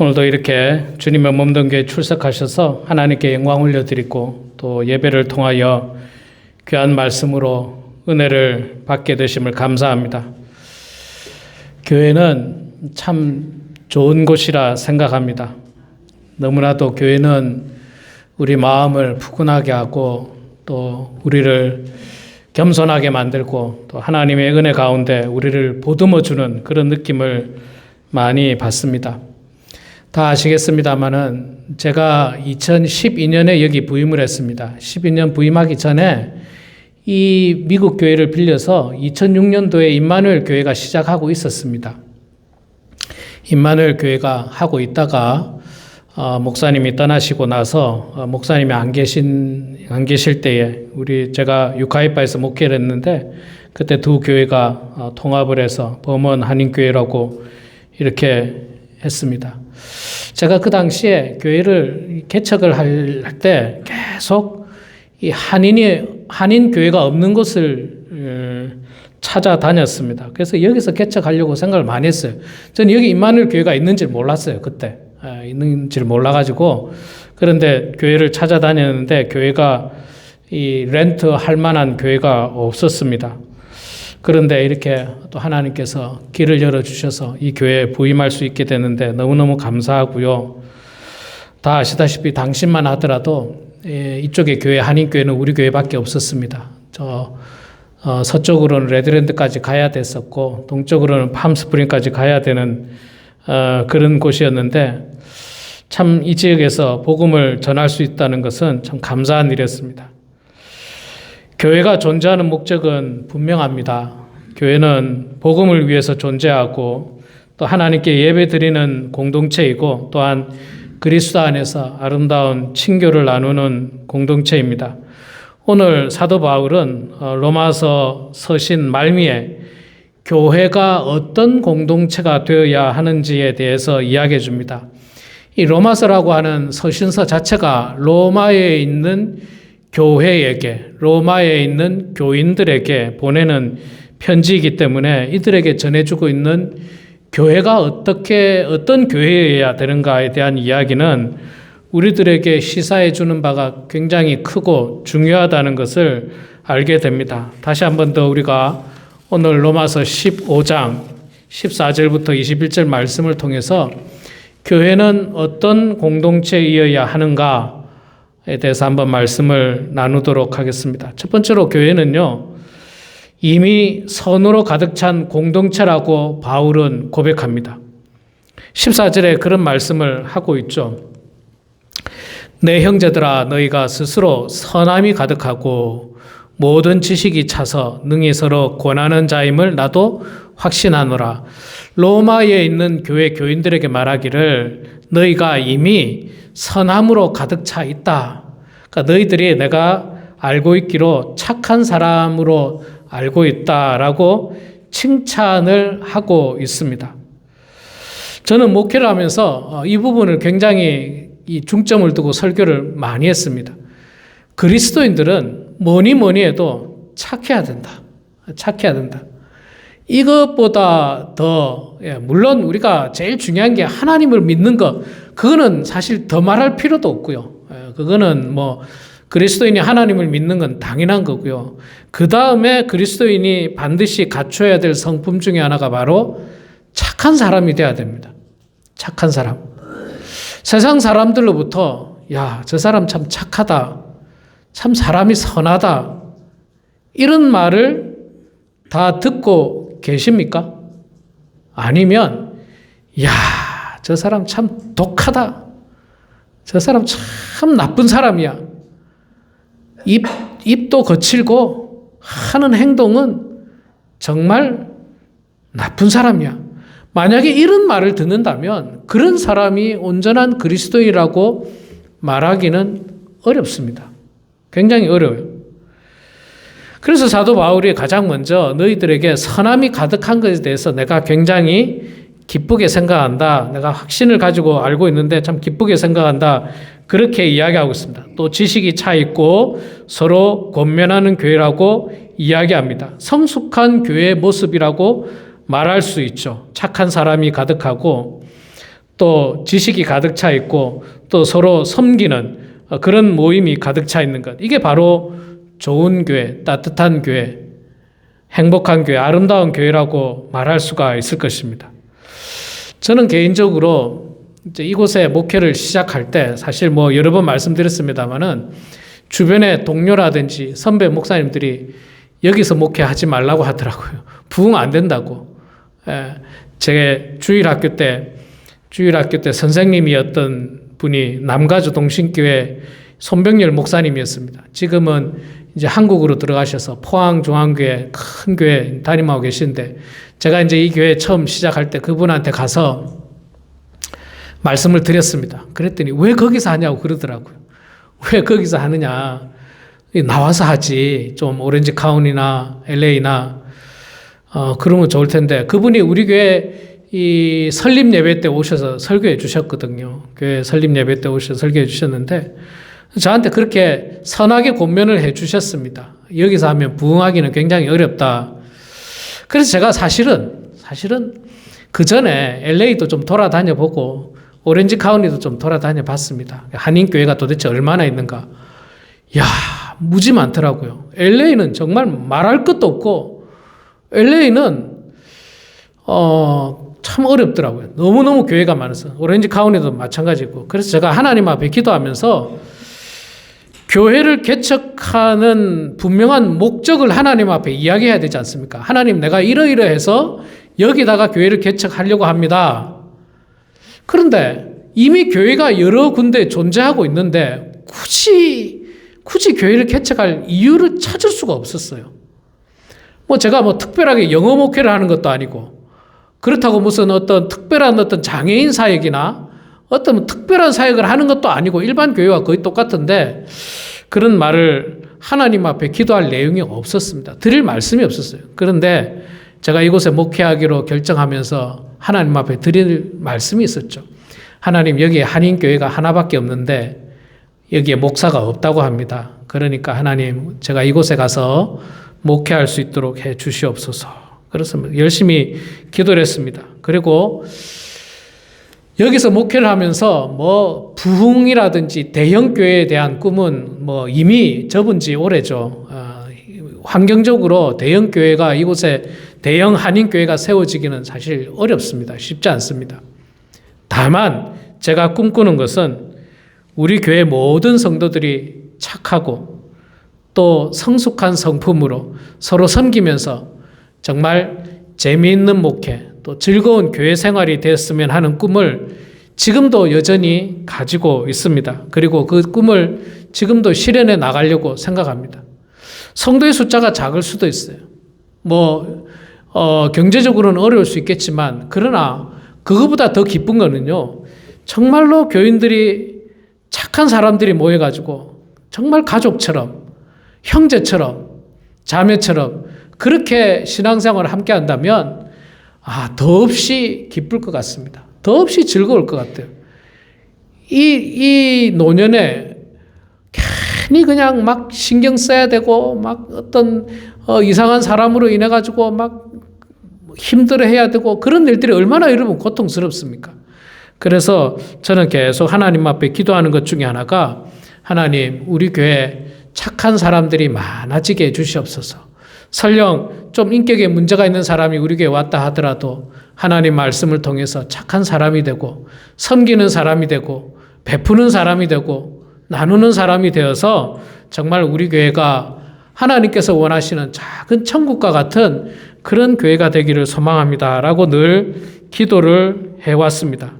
오늘도 이렇게 주님의 몸된 교회에 출석하셔서 하나님께 영광 올려드리고 또 예배를 통하여 귀한 말씀으로 은혜를 받게 되심을 감사합니다. 교회는 참 좋은 곳이라 생각합니다. 너무나도 교회는 우리 마음을 푸근하게 하고 또 우리를 겸손하게 만들고 또 하나님의 은혜 가운데 우리를 보듬어주는 그런 느낌을 많이 받습니다. 다 아시겠습니다마는 제가 2012년에 여기 부임을 했습니다. 12년 부임하기 전에 이 미국 교회를 빌려서 2006년도에 임마누엘 교회가 시작하고 있었습니다. 임마누엘 교회가 하고 있다가 목사님이 떠나시고 나서 목사님이 안 계실 때에 제가 유카이파에서 목회를 했는데 그때 두 교회가 통합을 해서 범원 한인교회라고 이렇게 했습니다. 제가 그 당시에 교회를 개척을 할 때 계속 이 한인 교회가 없는 곳을 찾아다녔습니다. 그래서 여기서 개척하려고 생각을 많이 했어요. 저는 여기 임마누엘 교회가 있는지 몰랐어요. 그때 있는지 몰라가지고 그런데 교회를 찾아다녔는데 교회가 이 렌트 할 만한 교회가 없었습니다. 그런데 이렇게 또 하나님께서 길을 열어주셔서 이 교회에 부임할 수 있게 되는데 너무너무 감사하고요. 다 아시다시피 당신만 하더라도 이쪽에 교회, 한인교회는 우리 교회밖에 없었습니다. 서쪽으로는 레드랜드까지 가야 됐었고 동쪽으로는 팜스프링까지 가야 되는 그런 곳이었는데 참 이 지역에서 복음을 전할 수 있다는 것은 참 감사한 일이었습니다. 교회가 존재하는 목적은 분명합니다. 교회는 복음을 위해서 존재하고 또 하나님께 예배드리는 공동체이고 또한 그리스도 안에서 아름다운 친교를 나누는 공동체입니다. 오늘 사도 바울은 로마서 서신 말미에 교회가 어떤 공동체가 되어야 하는지에 대해서 이야기해 줍니다. 이 로마서라고 하는 서신서 자체가 로마에 있는 교회에게, 로마에 있는 교인들에게 보내는 편지이기 때문에 이들에게 전해주고 있는 교회가 어떤 교회여야 되는가에 대한 이야기는 우리들에게 시사해 주는 바가 굉장히 크고 중요하다는 것을 알게 됩니다. 다시 한 번 더 우리가 오늘 로마서 15장 14절부터 21절 말씀을 통해서 교회는 어떤 공동체이어야 하는가에 대해서 한번 말씀을 나누도록 하겠습니다. 첫 번째로 교회는요, 이미 선으로 가득 찬 공동체라고 바울은 고백합니다. 14절에 그런 말씀을 하고 있죠. 내 형제들아 너희가 스스로 선함이 가득하고 모든 지식이 차서 능히 서로 권하는 자임을 나도 확신하노라. 로마에 있는 교회 교인들에게 말하기를 너희가 이미 선함으로 가득 차 있다. 그러니까 너희들이 내가 알고 있기로 착한 사람으로 알고 있다라고 칭찬을 하고 있습니다. 저는 목회를 하면서 이 부분을 굉장히 중점을 두고 설교를 많이 했습니다. 그리스도인들은 뭐니 해도 착해야 된다. 착해야 된다. 이것보다 더, 물론 우리가 제일 중요한 게 하나님을 믿는 것, 그거는 사실 더 말할 필요도 없고요. 그거는 그리스도인이 하나님을 믿는 건 당연한 거고요. 그 다음에 그리스도인이 반드시 갖춰야 될 성품 중에 하나가 바로 착한 사람이 돼야 됩니다. 착한 사람. 세상 사람들로부터 저 사람 참 착하다. 참 사람이 선하다. 이런 말을 다 듣고 계십니까? 아니면 저 사람 참 독하다. 저 사람 참 나쁜 사람이야. 입도 거칠고 하는 행동은 정말 나쁜 사람이야. 만약에 이런 말을 듣는다면 그런 사람이 온전한 그리스도인이라고 말하기는 어렵습니다. 굉장히 어려워요. 그래서 사도 바울이 가장 먼저 너희들에게 선함이 가득한 것에 대해서 내가 굉장히 기쁘게 생각한다. 내가 확신을 가지고 알고 있는데 참 기쁘게 생각한다. 그렇게 이야기하고 있습니다. 또 지식이 차 있고 서로 권면하는 교회라고 이야기합니다. 성숙한 교회의 모습이라고 말할 수 있죠. 착한 사람이 가득하고 또 지식이 가득 차 있고 또 서로 섬기는 그런 모임이 가득 차 있는 것. 이게 바로 좋은 교회, 따뜻한 교회, 행복한 교회, 아름다운 교회라고 말할 수가 있을 것입니다. 저는 개인적으로 이제 이곳에 목회를 시작할 때 사실 뭐 여러 번 말씀드렸습니다만은 주변의 동료라든지 선배 목사님들이 여기서 목회하지 말라고 하더라고요. 부흥 안 된다고. 제 주일학교 때 선생님이었던 분이 남가주 동신교회 손병열 목사님이었습니다. 지금은 이제 한국으로 들어가셔서 포항중앙교회 큰 교회 담임하고 계신데 제가 이제 이 교회 처음 시작할 때 그분한테 가서 말씀을 드렸습니다. 그랬더니 왜 거기서 하냐고 그러더라고요. 왜 거기서 하느냐. 나와서 하지. 좀 오렌지 카운티나 LA나 그러면 좋을 텐데 그분이 우리 교회 이 설립 예배 때 오셔서 설교해 주셨거든요. 교회 설립 예배 때 오셔서 설교해 주셨는데 저한테 그렇게 선하게 권면을 해 주셨습니다. 여기서 하면 부흥하기는 굉장히 어렵다. 그래서 제가 사실은 그 전에 LA도 좀 돌아다녀 보고 오렌지 카운티도 좀 돌아다녀 봤습니다. 한인교회가 도대체 얼마나 있는가. 야, 무지 많더라고요. LA는 정말 말할 것도 없고 LA는 참 어렵더라고요. 너무너무 교회가 많아서. 오렌지 카운티도 마찬가지고. 그래서 제가 하나님 앞에 기도하면서 교회를 개척하는 분명한 목적을 하나님 앞에 이야기해야 되지 않습니까? 하나님, 내가 이러이러해서 여기다가 교회를 개척하려고 합니다. 그런데 이미 교회가 여러 군데 존재하고 있는데 굳이 교회를 개척할 이유를 찾을 수가 없었어요. 제가 특별하게 영어 목회를 하는 것도 아니고 그렇다고 무슨 어떤 특별한 어떤 장애인 사역이나 어떤 특별한 사역을 하는 것도 아니고 일반 교회와 거의 똑같은데 그런 말을 하나님 앞에 기도할 내용이 없었습니다. 드릴 말씀이 없었어요. 그런데 제가 이곳에 목회하기로 결정하면서 하나님 앞에 드릴 말씀이 있었죠. 하나님, 여기에 한인교회가 하나밖에 없는데 여기에 목사가 없다고 합니다. 그러니까 하나님, 제가 이곳에 가서 목회할 수 있도록 해 주시옵소서. 그래서 열심히 기도를 했습니다. 그리고 여기서 목회를 하면서 부흥이라든지 대형 교회에 대한 꿈은 이미 접은 지 오래죠. 환경적으로 대형 교회가 이곳에 대형 한인 교회가 세워지기는 사실 어렵습니다. 쉽지 않습니다. 다만 제가 꿈꾸는 것은 우리 교회 모든 성도들이 착하고 또 성숙한 성품으로 서로 섬기면서 정말 재미있는 목회, 또 즐거운 교회 생활이 되었으면 하는 꿈을 지금도 여전히 가지고 있습니다. 그리고 그 꿈을 지금도 실현해 나가려고 생각합니다. 성도의 숫자가 작을 수도 있어요. 경제적으로는 어려울 수 있겠지만, 그러나 그거보다 더 기쁜 거는요, 정말로 교인들이 착한 사람들이 모여가지고 정말 가족처럼, 형제처럼, 자매처럼 그렇게 신앙생활을 함께 한다면 더없이 기쁠 것 같습니다. 더없이 즐거울 것 같아요. 이 노년에 괜히 그냥 막 신경 써야 되고 막 어떤 이상한 사람으로 인해 가지고 막 힘들어 해야 되고 그런 일들이 얼마나 여러분 고통스럽습니까? 그래서 저는 계속 하나님 앞에 기도하는 것 중에 하나가, 하나님, 우리 교회에 착한 사람들이 많아지게 해주시옵소서. 설령 좀 인격에 문제가 있는 사람이 우리 교회에 왔다 하더라도 하나님 말씀을 통해서 착한 사람이 되고 섬기는 사람이 되고 베푸는 사람이 되고 나누는 사람이 되어서 정말 우리 교회가 하나님께서 원하시는 작은 천국과 같은 그런 교회가 되기를 소망합니다라고 늘 기도를 해왔습니다.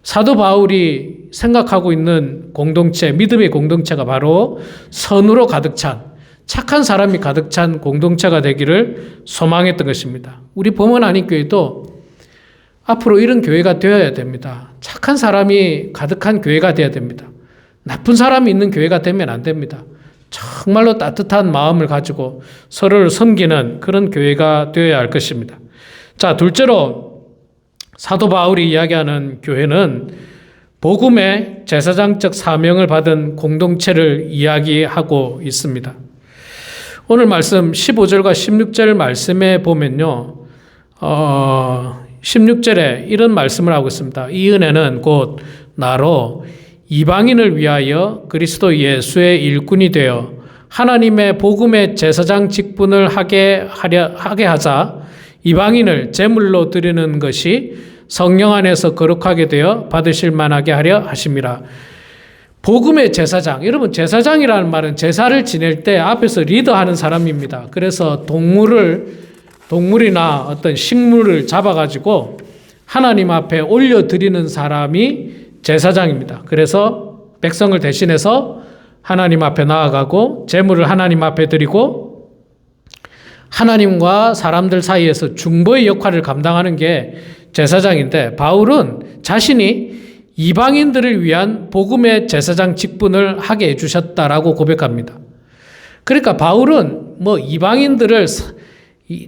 사도 바울이 생각하고 있는 공동체, 믿음의 공동체가 바로 선으로 가득 찬, 착한 사람이 가득 찬 공동체가 되기를 소망했던 것입니다. 우리 범원 한인교회도 앞으로 이런 교회가 되어야 됩니다. 착한 사람이 가득한 교회가 되어야 됩니다. 나쁜 사람이 있는 교회가 되면 안 됩니다. 정말로 따뜻한 마음을 가지고 서로를 섬기는 그런 교회가 되어야 할 것입니다. 자, 둘째로 사도 바울이 이야기하는 교회는 복음의 제사장적 사명을 받은 공동체를 이야기하고 있습니다. 오늘 말씀 15절과 16절 말씀에 보면요, 16절에 이런 말씀을 하고 있습니다. 이 은혜는 곧 나로 이방인을 위하여 그리스도 예수의 일꾼이 되어 하나님의 복음의 제사장 직분을 하게 하자 이방인을 제물로 드리는 것이 성령 안에서 거룩하게 되어 받으실 만하게 하려 하심이라. 복음의 제사장, 여러분 제사장이라는 말은 제사를 지낼 때 앞에서 리더하는 사람입니다. 그래서 동물이나 어떤 식물을 잡아가지고 하나님 앞에 올려드리는 사람이 제사장입니다. 그래서 백성을 대신해서 하나님 앞에 나아가고 제물을 하나님 앞에 드리고 하나님과 사람들 사이에서 중보의 역할을 감당하는 게 제사장인데, 바울은 자신이 이방인들을 위한 복음의 제사장 직분을 하게 해주셨다라고 고백합니다. 그러니까 바울은 뭐 이방인들을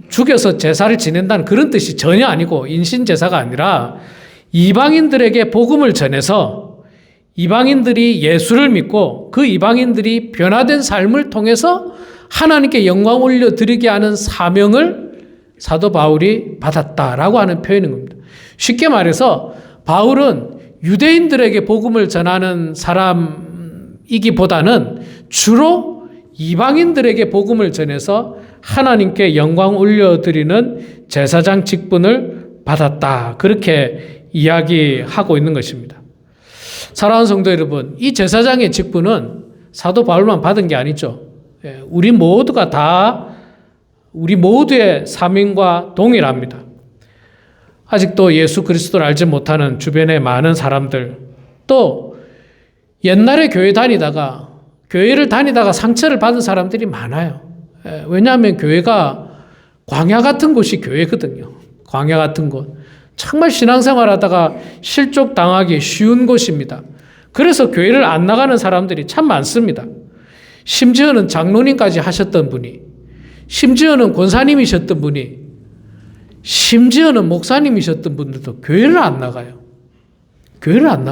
죽여서 제사를 지낸다는 그런 뜻이 전혀 아니고, 인신제사가 아니라 이방인들에게 복음을 전해서 이방인들이 예수를 믿고 그 이방인들이 변화된 삶을 통해서 하나님께 영광 올려드리게 하는 사명을 사도 바울이 받았다라고 하는 표현인 겁니다. 쉽게 말해서 바울은 유대인들에게 복음을 전하는 사람이기보다는 주로 이방인들에게 복음을 전해서 하나님께 영광 올려드리는 제사장 직분을 받았다, 그렇게 이야기하고 있는 것입니다. 사랑하는 성도 여러분, 이 제사장의 직분은 사도 바울만 받은 게 아니죠. 우리 모두가 다 우리 모두의 사명과 동일합니다. 아직도 예수 그리스도를 알지 못하는 주변의 많은 사람들, 또 옛날에 교회를 다니다가 상처를 받은 사람들이 많아요. 왜냐하면 교회가 광야 같은 곳이 교회거든요. 광야 같은 곳. 정말 신앙생활 하다가 실족당하기 쉬운 곳입니다. 그래서 교회를 안 나가는 사람들이 참 많습니다. 심지어는 장로님까지 하셨던 분이, 심지어는 권사님이셨던 분이, 심지어는 목사님이셨던 분들도 교회를 안 나가요. 교회를 안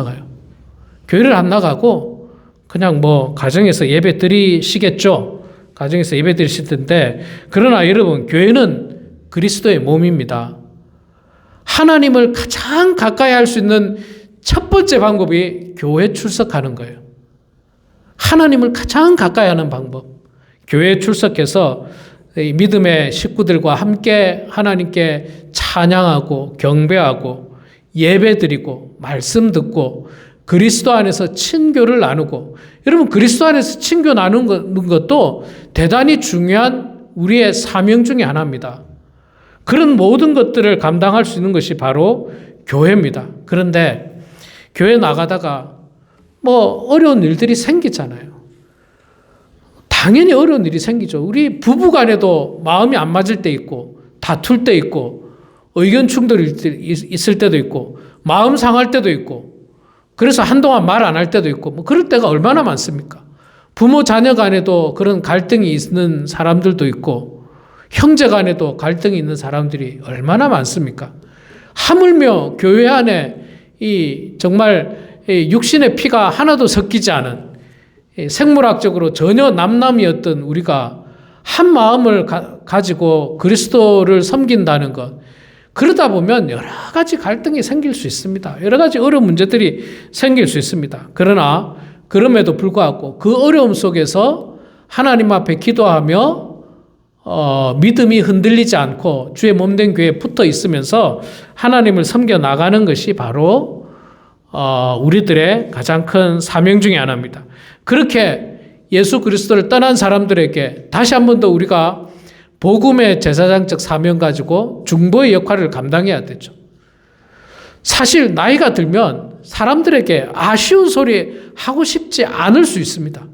나가고 그냥 뭐 가정에서 예배 드리시겠죠. 가정에서 예배 드리실 텐데, 그러나 여러분, 교회는 그리스도의 몸입니다. 하나님을 가장 가까이 할 수 있는 첫 번째 방법이 교회 출석하는 거예요. 하나님을 가장 가까이 하는 방법. 교회에 출석해서 믿음의 식구들과 함께 하나님께 찬양하고 경배하고 예배드리고 말씀 듣고 그리스도 안에서 친교를 나누고, 여러분 그리스도 안에서 친교 나누는 것도 대단히 중요한 우리의 사명 중에 하나입니다. 그런 모든 것들을 감당할 수 있는 것이 바로 교회입니다. 그런데 교회 나가다가 뭐 어려운 일들이 생기잖아요. 당연히 어려운 일이 생기죠. 우리 부부 간에도 마음이 안 맞을 때 있고, 다툴 때 있고, 의견 충돌이 있을 때도 있고, 마음 상할 때도 있고, 그래서 한동안 말 안 할 때도 있고, 뭐 그럴 때가 얼마나 많습니까? 부모 자녀 간에도 그런 갈등이 있는 사람들도 있고, 형제 간에도 갈등이 있는 사람들이 얼마나 많습니까? 하물며 교회 안에 정말 육신의 피가 하나도 섞이지 않은, 생물학적으로 전혀 남남이었던 우리가 한 마음을 가지고 그리스도를 섬긴다는 것, 그러다 보면 여러 가지 갈등이 생길 수 있습니다. 여러 가지 어려운 문제들이 생길 수 있습니다. 그러나 그럼에도 불구하고 그 어려움 속에서 하나님 앞에 기도하며 믿음이 흔들리지 않고 주의 몸된 교회에 붙어 있으면서 하나님을 섬겨 나가는 것이 바로 우리들의 가장 큰 사명 중에 하나입니다. 그렇게 예수 그리스도를 떠난 사람들에게 다시 한 번 더 우리가 복음의 제사장적 사명 가지고 중보의 역할을 감당해야 되죠. 사실 나이가 들면 사람들에게 아쉬운 소리 하고 싶지 않을 수 있습니다.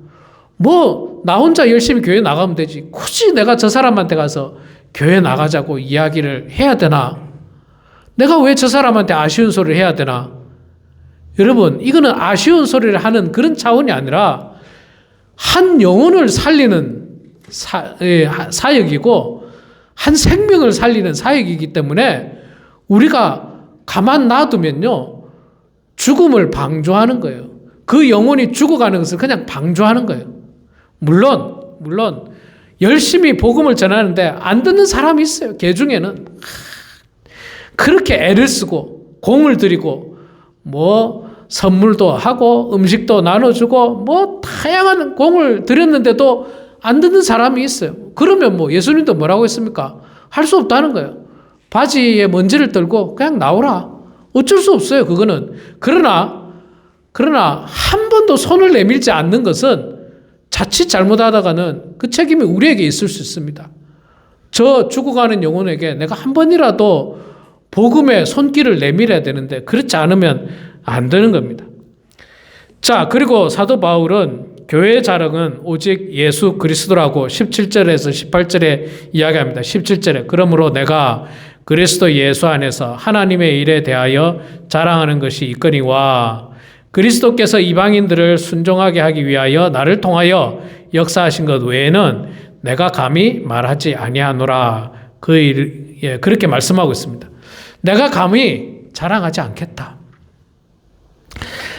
뭐 나 혼자 열심히 교회 나가면 되지, 굳이 내가 저 사람한테 가서 교회 나가자고 이야기를 해야 되나? 내가 왜 저 사람한테 아쉬운 소리를 해야 되나? 여러분, 이거는 아쉬운 소리를 하는 그런 차원이 아니라 한 영혼을 살리는 사역이고 한 생명을 살리는 사역이기 때문에 우리가 가만 놔두면요, 죽음을 방조하는 거예요. 그 영혼이 죽어가는 것을 그냥 방조하는 거예요. 물론 열심히 복음을 전하는데 안 듣는 사람이 있어요. 개 중에는 그렇게 애를 쓰고 공을 들이고 뭐 선물도 하고 음식도 나눠주고 뭐 다양한 공을 들였는데도 안 듣는 사람이 있어요. 그러면 뭐 예수님도 뭐라고 했습니까? 할 수 없다는 거예요. 바지에 먼지를 떨고 그냥 나오라. 어쩔 수 없어요. 그거는. 그러나 한 번도 손을 내밀지 않는 것은 자칫 잘못하다가는 그 책임이 우리에게 있을 수 있습니다. 저 죽어가는 영혼에게 내가 한 번이라도 복음의 손길을 내밀어야 되는데 그렇지 않으면 안 되는 겁니다. 자, 그리고 사도 바울은 교회의 자랑은 오직 예수 그리스도라고 17절에서 18절에 이야기합니다. 17절에 그러므로 내가 그리스도 예수 안에서 하나님의 일에 대하여 자랑하는 것이 있거니와 그리스도께서 이방인들을 순종하게 하기 위하여 나를 통하여 역사하신 것 외에는 내가 감히 말하지 아니하노라. 그렇게 말씀하고 있습니다. 내가 감히 자랑하지 않겠다.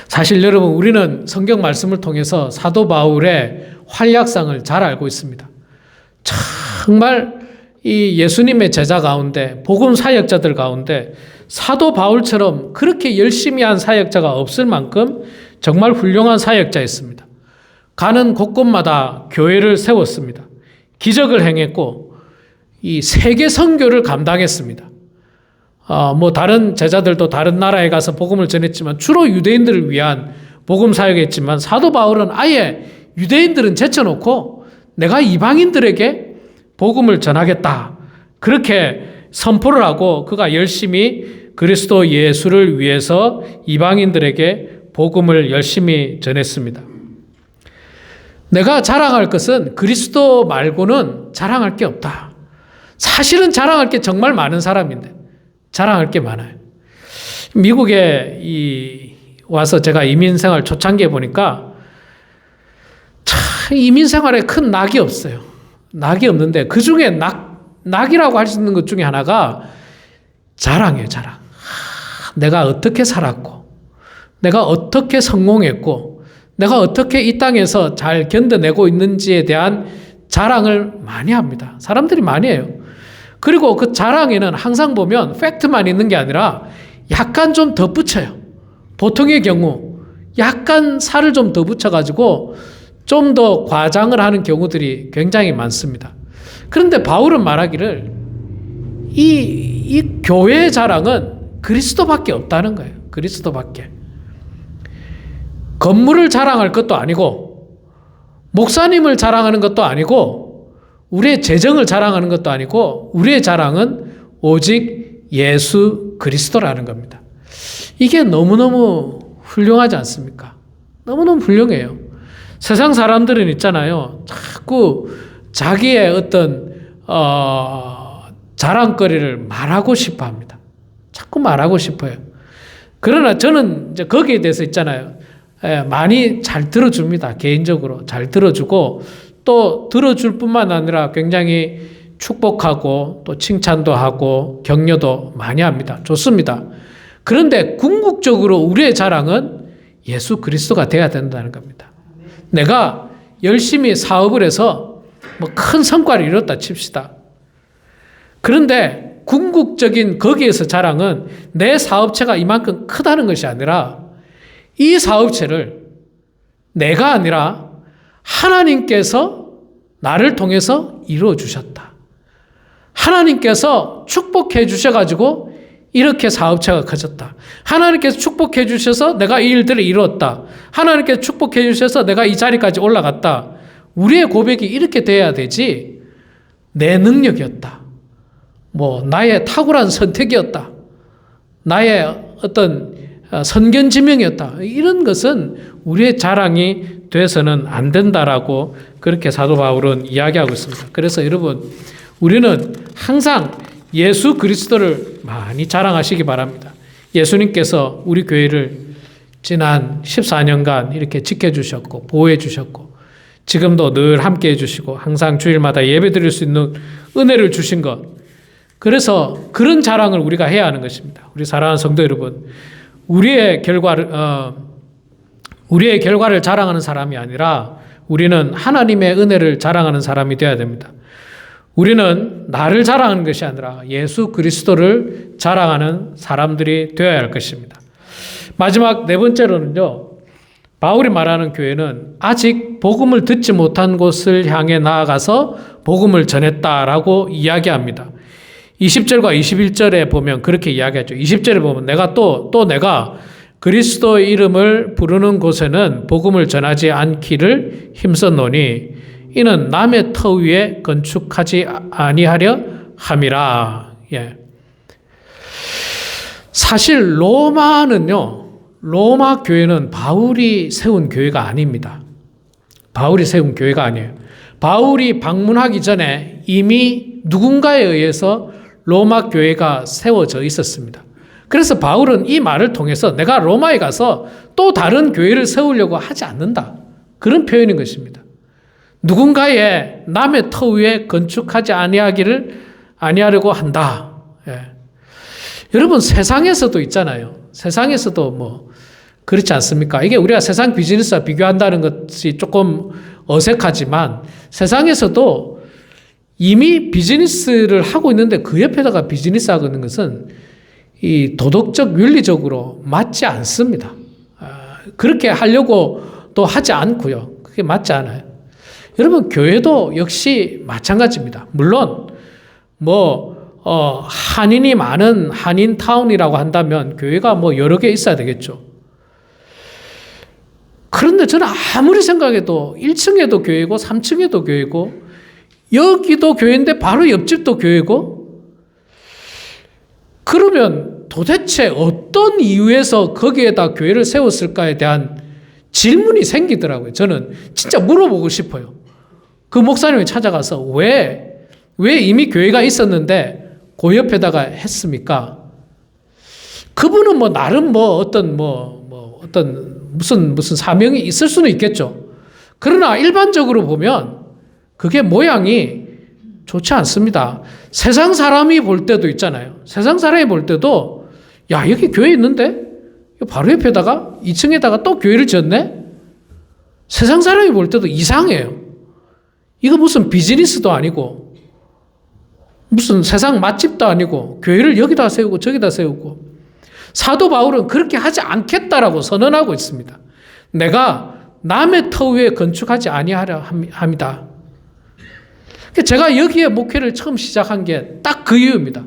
사실 여러분 우리는 성경 말씀을 통해서 사도 바울의 활약상을 잘 알고 있습니다. 정말 이 예수님의 제자 가운데 복음 사역자들 가운데 사도 바울처럼 그렇게 열심히 한 사역자가 없을 만큼 정말 훌륭한 사역자였습니다. 가는 곳곳마다 교회를 세웠습니다. 기적을 행했고 이 세계 선교를 감당했습니다. 뭐 다른 제자들도 다른 나라에 가서 복음을 전했지만 주로 유대인들을 위한 복음 사역했지만 사도 바울은 아예 유대인들은 제쳐놓고 내가 이방인들에게 복음을 전하겠다. 그렇게 선포를 하고 그가 열심히 그리스도 예수를 위해서 이방인들에게 복음을 열심히 전했습니다. 내가 자랑할 것은 그리스도 말고는 자랑할 게 없다. 사실은 자랑할 게 정말 많은 사람인데 자랑할 게 많아요. 미국에 와서 제가 이민생활 초창기에 보니까 참 이민생활에 큰 낙이 없어요. 낙이 없는데 그 중에 낙이라고 할 수 있는 것 중에 하나가 자랑이에요. 자랑. 내가 어떻게 살았고 내가 어떻게 성공했고 내가 어떻게 이 땅에서 잘 견뎌내고 있는지에 대한 자랑을 많이 합니다. 사람들이 많이 해요. 그리고 그 자랑에는 항상 보면 팩트만 있는 게 아니라 약간 좀 덧붙여요. 보통의 경우 약간 살을 좀 더 붙여가지고 좀 더 과장을 하는 경우들이 굉장히 많습니다. 그런데 바울은 말하기를 이 교회의 자랑은 그리스도밖에 없다는 거예요. 그리스도밖에. 건물을 자랑할 것도 아니고 목사님을 자랑하는 것도 아니고 우리의 재정을 자랑하는 것도 아니고 우리의 자랑은 오직 예수 그리스도라는 겁니다. 이게 너무너무 훌륭하지 않습니까? 너무너무 훌륭해요. 세상 사람들은 있잖아요. 자꾸 자기의 어떤 자랑거리를 말하고 싶어 합니다. 자꾸 말하고 싶어요. 그러나 저는 이제 거기에 대해서 있잖아요. 많이 잘 들어줍니다. 개인적으로 잘 들어주고 또 들어줄 뿐만 아니라 굉장히 축복하고 또 칭찬도 하고 격려도 많이 합니다. 좋습니다. 그런데 궁극적으로 우리의 자랑은 예수 그리스도가 돼야 된다는 겁니다. 내가 열심히 사업을 해서 뭐 큰 성과를 이뤘다 칩시다. 그런데 궁극적인 거기에서 자랑은 내 사업체가 이만큼 크다는 것이 아니라 이 사업체를 내가 아니라 하나님께서 나를 통해서 이루어 주셨다. 하나님께서 축복해 주셔가지고 이렇게 사업체가 커졌다. 하나님께서 축복해 주셔서 내가 이 일들을 이루었다. 하나님께서 축복해 주셔서 내가 이 자리까지 올라갔다. 우리의 고백이 이렇게 돼야 되지 내 능력이었다. 뭐 나의 탁월한 선택이었다. 나의 어떤 선견지명이었다. 이런 것은 우리의 자랑이 돼서는 안 된다라고 그렇게 사도 바울은 이야기하고 있습니다. 그래서 여러분 우리는 항상 예수 그리스도를 많이 자랑하시기 바랍니다. 예수님께서 우리 교회를 지난 14년간 이렇게 지켜주셨고 보호해 주셨고 지금도 늘 함께해 주시고 항상 주일마다 예배 드릴 수 있는 은혜를 주신 것. 그래서 그런 자랑을 우리가 해야 하는 것입니다. 우리 사랑하는 성도 여러분, 우리의 결과를 자랑하는 사람이 아니라 우리는 하나님의 은혜를 자랑하는 사람이 되어야 됩니다. 우리는 나를 자랑하는 것이 아니라 예수 그리스도를 자랑하는 사람들이 되어야 할 것입니다. 마지막 네 번째로는요, 바울이 말하는 교회는 아직 복음을 듣지 못한 곳을 향해 나아가서 복음을 전했다라고 이야기합니다. 20절과 21절에 보면 그렇게 이야기하죠. 20절에 보면 내가 내가 그리스도의 이름을 부르는 곳에는 복음을 전하지 않기를 힘썼노니 이는 남의 터 위에 건축하지 아니하려 함이라. 예. 사실 로마 교회는 바울이 세운 교회가 아닙니다. 바울이 세운 교회가 아니에요. 바울이 방문하기 전에 이미 누군가에 의해서 로마 교회가 세워져 있었습니다. 그래서 바울은 이 말을 통해서 내가 로마에 가서 또 다른 교회를 세우려고 하지 않는다. 그런 표현인 것입니다. 누군가의 남의 터 위에 건축하지 아니하려고 한다. 예. 여러분 세상에서도 있잖아요. 세상에서도 그렇지 않습니까? 이게 우리가 세상 비즈니스와 비교한다는 것이 조금 어색하지만 세상에서도 이미 비즈니스를 하고 있는데 그 옆에다가 비즈니스 하고 있는 것은 이 도덕적 윤리적으로 맞지 않습니다. 그렇게 하려고 또 하지 않고요. 그게 맞지 않아요. 여러분 교회도 역시 마찬가지입니다. 물론 한인이 많은 한인타운이라고 한다면 교회가 여러 개 있어야 되겠죠. 그런데 저는 아무리 생각해도 1층에도 교회고 3층에도 교회고 여기도 교회인데 바로 옆집도 교회고 그러면 도대체 어떤 이유에서 거기에다 교회를 세웠을까에 대한 질문이 생기더라고요. 저는 진짜 물어보고 싶어요. 그 목사님이 찾아가서 왜 이미 교회가 있었는데 그 옆에다가 했습니까? 그분은 나름 어떤 무슨 사명이 있을 수는 있겠죠. 그러나 일반적으로 보면 그게 모양이 좋지 않습니다. 세상 사람이 볼 때도 있잖아요. 세상 사람이 볼 때도 야 여기 교회 있는데 바로 옆에다가 2층에다가 또 교회를 지었네? 세상 사람이 볼 때도 이상해요. 이거 무슨 비즈니스도 아니고 무슨 세상 맛집도 아니고 교회를 여기다 세우고 저기다 세우고 사도 바울은 그렇게 하지 않겠다라고 선언하고 있습니다. 내가 남의 터 위에 건축하지 아니하려 합니다. 제가 여기에 목회를 처음 시작한 게 딱 그 이유입니다.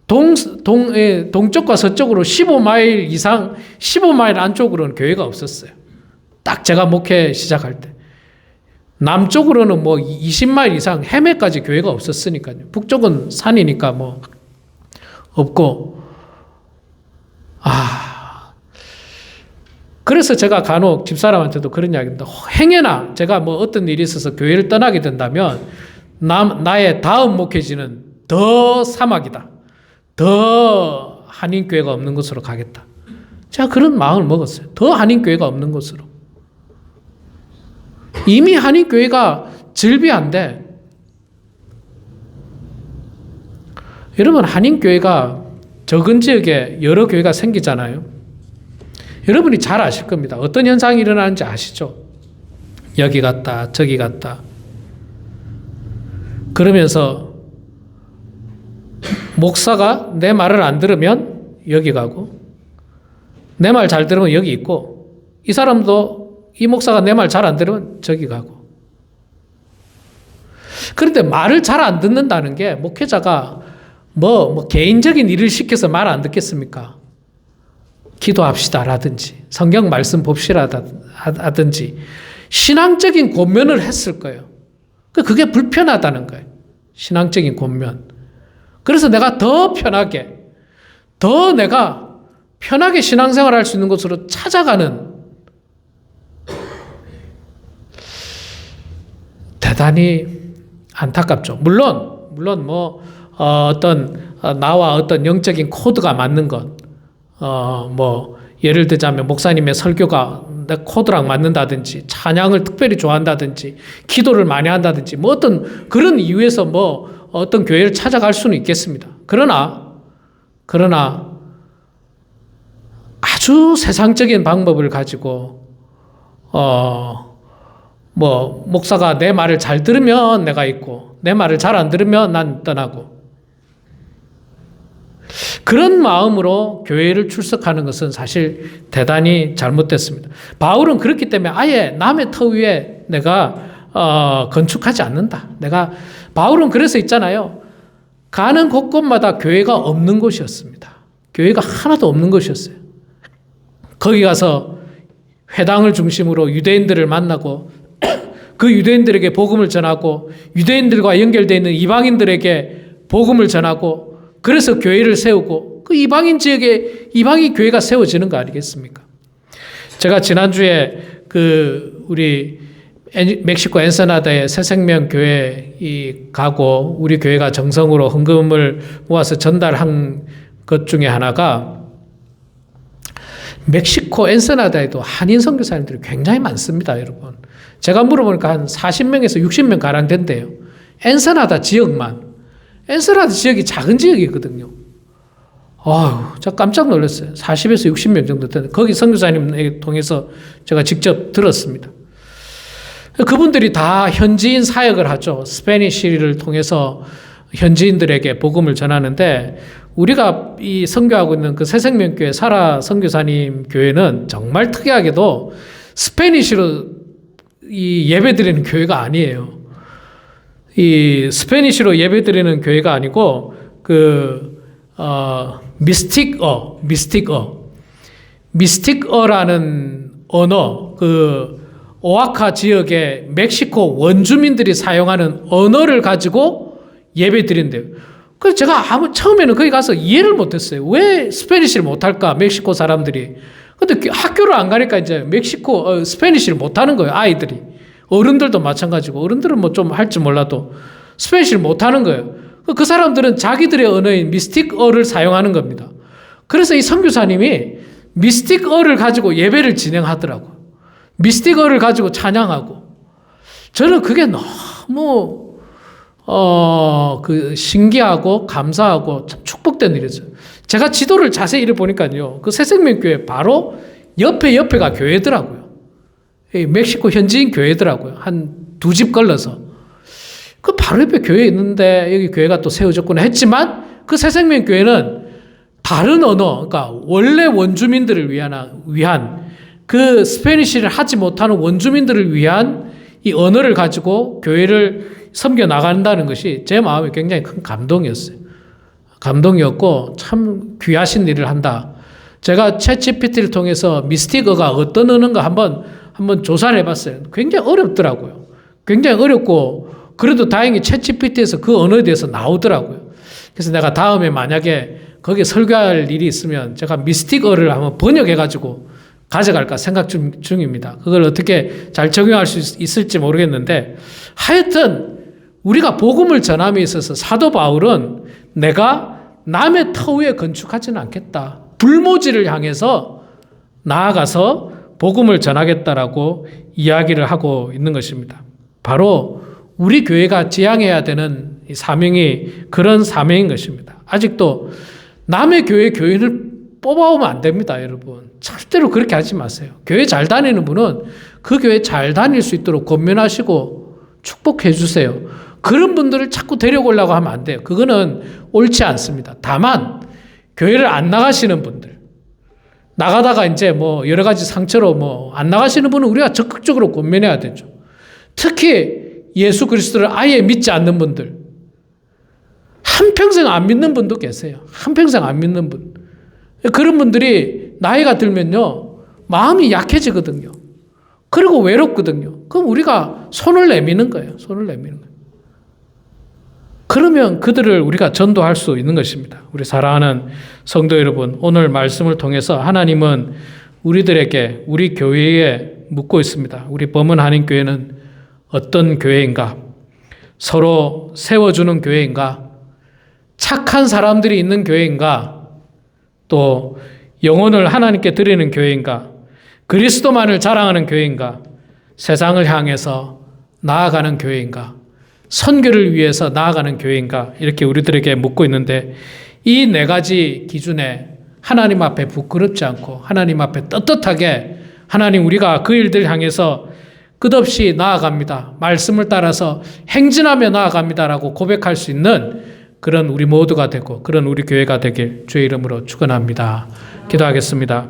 동쪽과 서쪽으로 15마일 이상, 15마일 안쪽으로는 교회가 없었어요. 딱 제가 목회 시작할 때. 남쪽으로는 20마일 이상 해매까지 교회가 없었으니까요. 북쪽은 산이니까 없고. 그래서 제가 간혹 집사람한테도 그런 이야기입니다. 행여나 제가 어떤 일이 있어서 교회를 떠나게 된다면 나의 다음 목회지는 더 사막이다. 더 한인교회가 없는 곳으로 가겠다. 제가 그런 마음을 먹었어요. 더 한인교회가 없는 곳으로. 이미 한인교회가 즐비한데 여러분 한인교회가 적은 지역에 여러 교회가 생기잖아요. 여러분이 잘 아실 겁니다. 어떤 현상이 일어나는지 아시죠? 여기 갔다 저기 갔다 그러면서 목사가 내 말을 안 들으면 여기 가고 내 말 잘 들으면 여기 있고 이 사람도 이 목사가 내 말 잘 안 들으면 저기 가고 그런데 말을 잘 안 듣는다는 게 목회자가 개인적인 일을 시켜서 말 안 듣겠습니까? 기도합시다라든지 성경 말씀 봅시다라든지 신앙적인 권면을 했을 거예요. 그게 불편하다는 거예요. 신앙적인 권면. 그래서 내가 더 내가 편하게 신앙생활 할 수 있는 곳으로 찾아가는 대단히 안타깝죠. 물론 나와 어떤 영적인 코드가 맞는 것, 예를 들자면 목사님의 설교가 내 코드랑 맞는다든지, 찬양을 특별히 좋아한다든지, 기도를 많이 한다든지, 어떤 그런 이유에서 어떤 교회를 찾아갈 수는 있겠습니다. 그러나 아주 세상적인 방법을 가지고, 목사가 내 말을 잘 들으면 내가 있고, 내 말을 잘 안 들으면 난 떠나고. 그런 마음으로 교회를 출석하는 것은 사실 대단히 잘못됐습니다. 바울은 그렇기 때문에 아예 남의 터 위에 내가 건축하지 않는다. 바울은 그래서 있잖아요. 가는 곳곳마다 교회가 없는 곳이었습니다. 교회가 하나도 없는 곳이었어요. 거기 가서 회당을 중심으로 유대인들을 만나고 그 유대인들에게 복음을 전하고 유대인들과 연결되어 있는 이방인들에게 복음을 전하고 그래서 교회를 세우고 그 이방인 지역에 이방인 교회가 세워지는 거 아니겠습니까? 제가 지난주에 우리 멕시코 엔세나다의 새생명 교회 가고 우리 교회가 정성으로 헌금을 모아서 전달한 것 중에 하나가 멕시코 엔세나다에도 한인 선교사님들이 굉장히 많습니다, 여러분. 제가 물어보니까 한 40명에서 60명 가량 된대요. 엔세나다 지역만. 엔세나다 지역이 작은 지역이거든요. 제가 깜짝 놀랐어요. 40에서 60명 정도 되는. 거기 선교사님 통해서 제가 직접 들었습니다. 그분들이 다 현지인 사역을 하죠. 스페니쉬를 통해서 현지인들에게 복음을 전하는데 우리가 이 선교하고 있는 그 새생명교회 사라 선교사님 교회는 정말 특이하게도 스페니쉬로 이 예배드리는 교회가 아니에요. 이 스페니쉬로 예배드리는 교회가 아니고 미스틱어라는 언어, 오아카 지역의 멕시코 원주민들이 사용하는 언어를 가지고 예배드린대요. 그래서 제가 처음에는 거기 가서 이해를 못했어요. 왜 스페니쉬를 못할까, 멕시코 사람들이. 근데 학교를 안 가니까 이제 스페니쉬를 못하는 거예요, 아이들이. 어른들도 마찬가지고, 어른들은 뭐 좀 할 줄 몰라도 스페니쉬를 못하는 거예요. 그 사람들은 자기들의 언어인 미스틱어를 사용하는 겁니다. 그래서 이 선교사님이 미스틱어를 가지고 예배를 진행하더라고요. 미스틱어를 가지고 찬양하고. 저는 그게 너무 신기하고 감사하고 참 축복된 일이죠. 제가 지도를 자세히 보니까요, 그 새생명교회 바로 옆에가 교회더라고요. 멕시코 현지인 교회더라고요. 한 2집 걸러서. 그 바로 옆에 교회 있는데 여기 교회가 또 세워졌구나 했지만 그 새생명교회는 다른 언어, 그러니까 원래 원주민들을 위한 그 스페니쉬를 하지 못하는 원주민들을 위한 이 언어를 가지고 교회를 섬겨 나간다는 것이 제 마음에 굉장히 큰 감동이었어요. 감동이었고 참 귀하신 일을 한다. 제가 챗GPT를 통해서 미스틱어가 어떤 언어인가 한번 조사를 해봤어요. 굉장히 어렵더라고요. 굉장히 어렵고 그래도 다행히 챗GPT에서 그 언어에 대해서 나오더라고요. 그래서 내가 다음에 만약에 거기에 설교할 일이 있으면 제가 미스틱어를 한번 번역해가지고 가져갈까 생각 중입니다. 그걸 어떻게 잘 적용할 수 있을지 모르겠는데 하여튼 우리가 복음을 전함에 있어서 사도 바울은 내가 남의 터 위에 건축하지는 않겠다. 불모지를 향해서 나아가서 복음을 전하겠다라고 이야기를 하고 있는 것입니다. 바로 우리 교회가 지향해야 되는 사명이 그런 사명인 것입니다. 아직도 남의 교회를 뽑아오면 안 됩니다, 여러분. 절대로 그렇게 하지 마세요. 교회 잘 다니는 분은 그 교회 잘 다닐 수 있도록 권면하시고 축복해 주세요. 그런 분들을 자꾸 데려오려고 하면 안 돼요. 그거는 옳지 않습니다. 다만 교회를 안 나가시는 분들, 나가다가 이제 뭐 여러 가지 상처로 뭐 안 나가시는 분은 우리가 적극적으로 권면해야 되죠. 특히 예수 그리스도를 아예 믿지 않는 분들, 한평생 안 믿는 분도 계세요. 한평생 안 믿는 분. 그런 분들이 나이가 들면요, 마음이 약해지거든요. 그리고 외롭거든요. 그럼 우리가 손을 내미는 거예요. 손을 내미는 거예요. 그러면 그들을 우리가 전도할 수 있는 것입니다. 우리 사랑하는 성도 여러분, 오늘 말씀을 통해서 하나님은 우리들에게, 우리 교회에 묻고 있습니다. 우리 범은 한인교회는 어떤 교회인가? 서로 세워주는 교회인가? 착한 사람들이 있는 교회인가? 또 영혼을 하나님께 드리는 교회인가? 그리스도만을 자랑하는 교회인가? 세상을 향해서 나아가는 교회인가? 선교를 위해서 나아가는 교회인가? 이렇게 우리들에게 묻고 있는데 이 4가지 기준에 하나님 앞에 부끄럽지 않고 하나님 앞에 떳떳하게 하나님 우리가 그 일들 향해서 끝없이 나아갑니다. 말씀을 따라서 행진하며 나아갑니다라고 고백할 수 있는 그런 우리 모두가 되고 그런 우리 교회가 되길 주의 이름으로 축원합니다. 기도하겠습니다.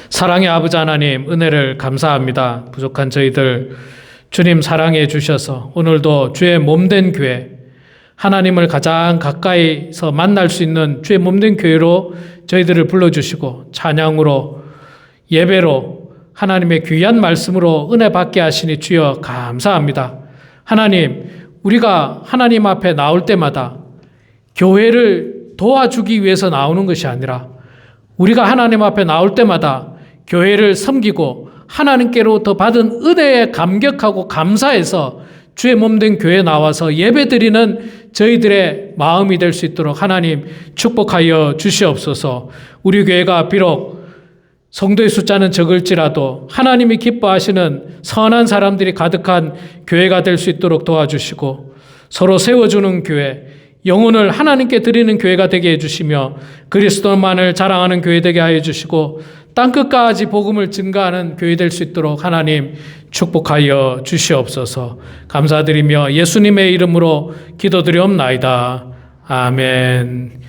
사랑의 아버지 하나님, 은혜를 감사합니다. 부족한 저희들 주님 사랑해 주셔서 오늘도 주의 몸된 교회, 하나님을 가장 가까이서 만날 수 있는 주의 몸된 교회로 저희들을 불러주시고 찬양으로 예배로 하나님의 귀한 말씀으로 은혜 받게 하시니 주여 감사합니다. 하나님, 우리가 하나님 앞에 나올 때마다 교회를 도와주기 위해서 나오는 것이 아니라 우리가 하나님 앞에 나올 때마다 교회를 섬기고 하나님께로부터 받은 은혜에 감격하고 감사해서 주의 몸된 교회에 나와서 예배드리는 저희들의 마음이 될 수 있도록 하나님 축복하여 주시옵소서. 우리 교회가 비록 성도의 숫자는 적을지라도 하나님이 기뻐하시는 선한 사람들이 가득한 교회가 될 수 있도록 도와주시고 서로 세워주는 교회, 영혼을 하나님께 드리는 교회가 되게 해주시며 그리스도만을 자랑하는 교회 되게 하여 주시고 땅끝까지 복음을 증가하는 교회 될 수 있도록 하나님 축복하여 주시옵소서. 감사드리며 예수님의 이름으로 기도드리옵나이다. 아멘.